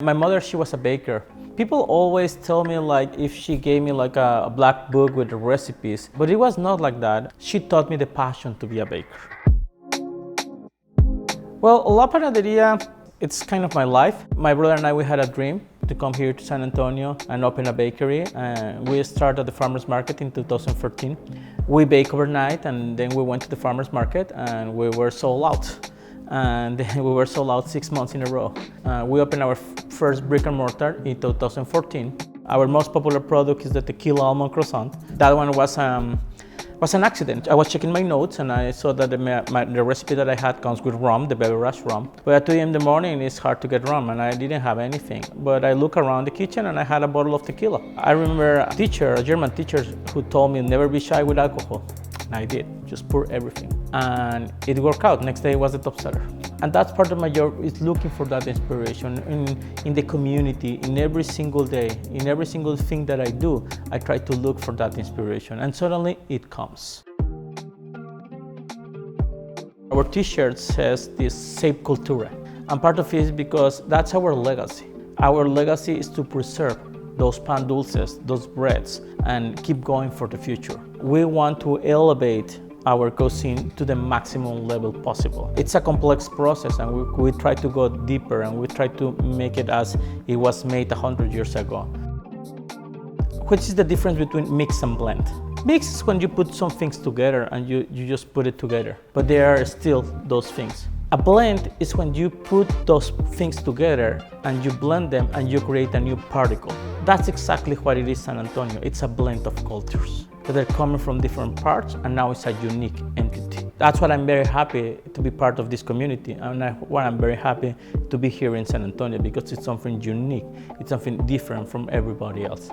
My mother, she was a baker. People always tell me like if she gave me like a black book with the recipes, but it was not like that. She taught me the passion to be a baker. Well, La Panaderia, it's kind of my life. My brother and I, we had a dream to come here to San Antonio and open a bakery. We started the farmers market in 2014. We bake overnight and then we went to the farmers market and we were sold out. And then we were sold out 6 months in a row. We opened our first brick and mortar in 2014. Our most popular product is the tequila almond croissant. That one was an accident. I was checking my notes and I saw that the recipe that I had comes with rum, the beverage rum. But at 2 a.m. in the morning, it's hard to get rum and I didn't have anything. But I looked around the kitchen and I had a bottle of tequila. I remember a German teacher who told me never be shy with alcohol. And I did, just pour everything. And it worked out. Next day it was the top seller. And that's part of my job, is looking for that inspiration in the community, in every single day, in every single thing that I do, I try to look for that inspiration and suddenly it comes. Our t-shirt says this Save Cultura. And part of it is because that's our legacy. Our legacy is to preserve those pan dulces, those breads, and keep going for the future. We want to elevate our cuisine to the maximum level possible. It's a complex process and we try to go deeper and we try to make it as it was made 100 years ago. Which is the difference between mix and blend? Mix is when you put some things together and you just put it together, but there are still those things. A blend is when you put those things together and you blend them and you create a new particle. That's exactly what it is San Antonio. It's a blend of cultures that are coming from different parts and now it's a unique entity. That's what I'm very happy to be part of this community and why I'm very happy to be here in San Antonio because it's something unique. It's something different from everybody else.